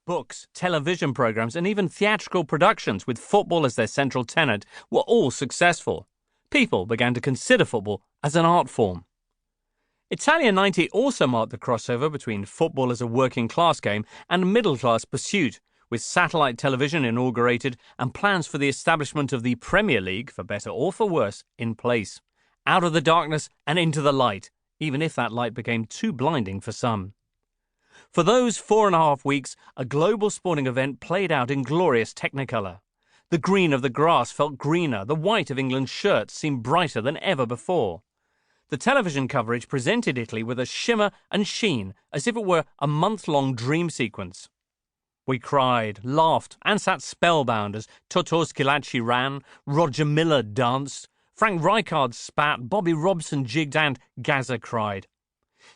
Books, television programs, and even theatrical productions with football as their central tenet were all successful. People began to consider football as an art form. Italia 90 also marked the crossover between football as a working-class game and middle-class pursuit, with satellite television inaugurated and plans for the establishment of the Premier League, for better or for worse, in place. Out of the darkness and into the light, even if that light became too blinding for some. For those 4.5 weeks, a global sporting event played out in glorious technicolor. The green of the grass felt greener, the white of England's shirts seemed brighter than ever before. The television coverage presented Italy with a shimmer and sheen as if it were a month-long dream sequence. We cried, laughed, and sat spellbound as Totò Schillaci ran, Roger Miller danced, Frank Rijkaard spat, Bobby Robson jigged, and Gazza cried.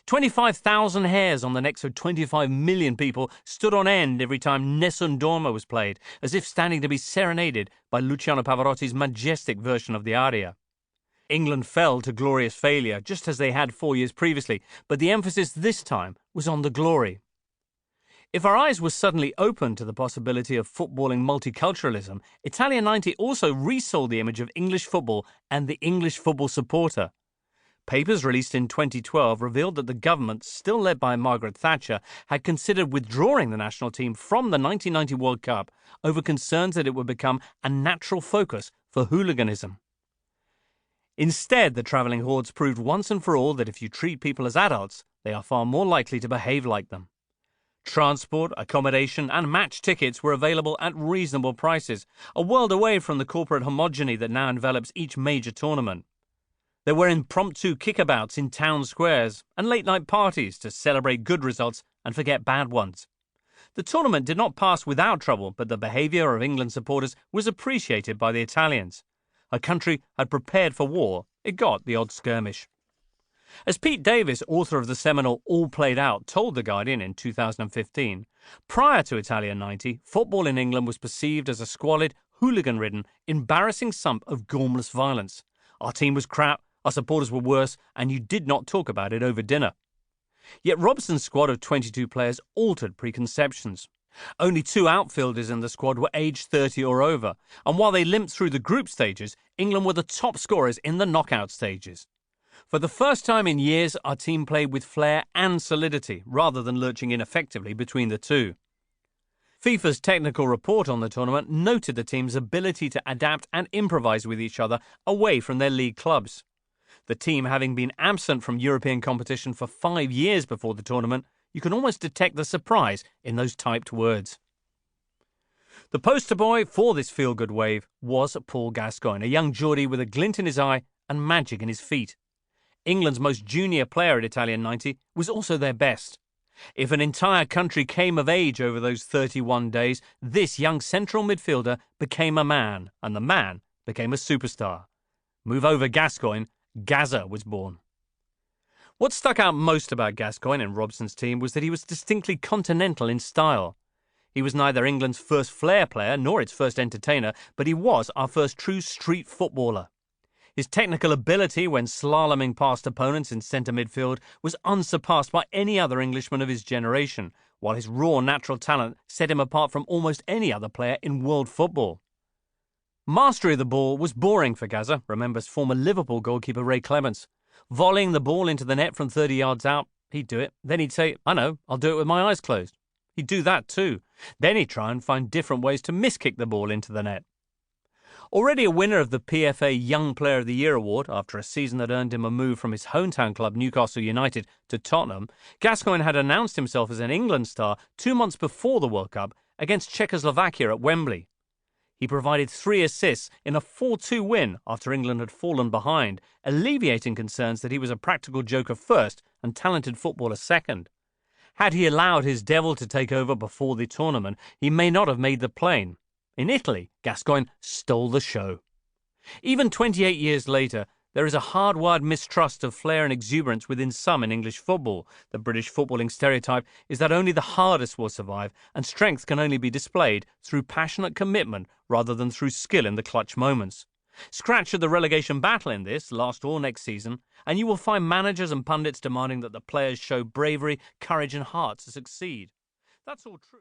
25,000 hairs on the necks of 25 million people stood on end every time Nessun Dorma was played, as if standing to be serenaded by Luciano Pavarotti's majestic version of the aria. England fell to glorious failure, just as they had 4 years previously, but the emphasis this time was on the glory. If our eyes were suddenly opened to the possibility of footballing multiculturalism, Italia 90 also resold the image of English football and the English football supporter. Papers released in 2012 revealed that the government, still led by Margaret Thatcher, had considered withdrawing the national team from the 1990 World Cup over concerns that it would become a natural focus for hooliganism. Instead, the travelling hordes proved once and for all that if you treat people as adults, they are far more likely to behave like them. Transport, accommodation, and match tickets were available at reasonable prices, a world away from the corporate homogeny that now envelops each major tournament. There were impromptu kickabouts in town squares and late-night parties to celebrate good results and forget bad ones. The tournament did not pass without trouble, but the behaviour of England supporters was appreciated by the Italians. A country had prepared for war, it got the odd skirmish. As Pete Davis, author of the seminal All Played Out, told The Guardian in 2015, prior to Italia 90, football in England was perceived as a squalid, hooligan-ridden, embarrassing sump of gormless violence. Our team was crap, our supporters were worse, and you did not talk about it over dinner. Yet Robson's squad of 22 players altered preconceptions. Only 2 outfielders in the squad were aged 30 or over, and while they limped through the group stages, England were the top scorers in the knockout stages. For the first time in years, our team played with flair and solidity, rather than lurching ineffectively between the two. FIFA's technical report on the tournament noted the team's ability to adapt and improvise with each other away from their league clubs. The team having been absent from European competition for 5 years before the tournament, you can almost detect the surprise in those typed words. The poster boy for this feel-good wave was Paul Gascoigne, a young Geordie with a glint in his eye and magic in his feet. England's most junior player at Italia 90 was also their best. If an entire country came of age over those 31 days, this young central midfielder became a man, and the man became a superstar. Move over Gascoigne, Gazza was born. What stuck out most about Gascoigne and Robson's team was that he was distinctly continental in style. He was neither England's first flair player nor its first entertainer, but he was our first true street footballer. His technical ability when slaloming past opponents in centre midfield was unsurpassed by any other Englishman of his generation, while his raw natural talent set him apart from almost any other player in world football. Mastery of the ball was boring for Gazza, remembers former Liverpool goalkeeper Ray Clements. Volleying the ball into the net from 30 yards out, he'd do it. Then he'd say, "I know, I'll do it with my eyes closed." He'd do that too. Then he'd try and find different ways to miskick the ball into the net. Already a winner of the PFA Young Player of the Year award after a season that earned him a move from his hometown club Newcastle United to Tottenham, Gascoigne had announced himself as an England star 2 months before the World Cup against Czechoslovakia at Wembley. He provided 3 assists in a 4-2 win after England had fallen behind, alleviating concerns that he was a practical joker first and talented footballer second. Had he allowed his devil to take over before the tournament, he may not have made the plane. In Italy, Gascoigne stole the show. Even 28 years later, there is a hardwired mistrust of flair and exuberance within some in English football. The British footballing stereotype is that only the hardest will survive, and strength can only be displayed through passionate commitment rather than through skill in the clutch moments. Scratch at the relegation battle in this, last or next season, and you will find managers and pundits demanding that the players show bravery, courage and heart to succeed. That's all true.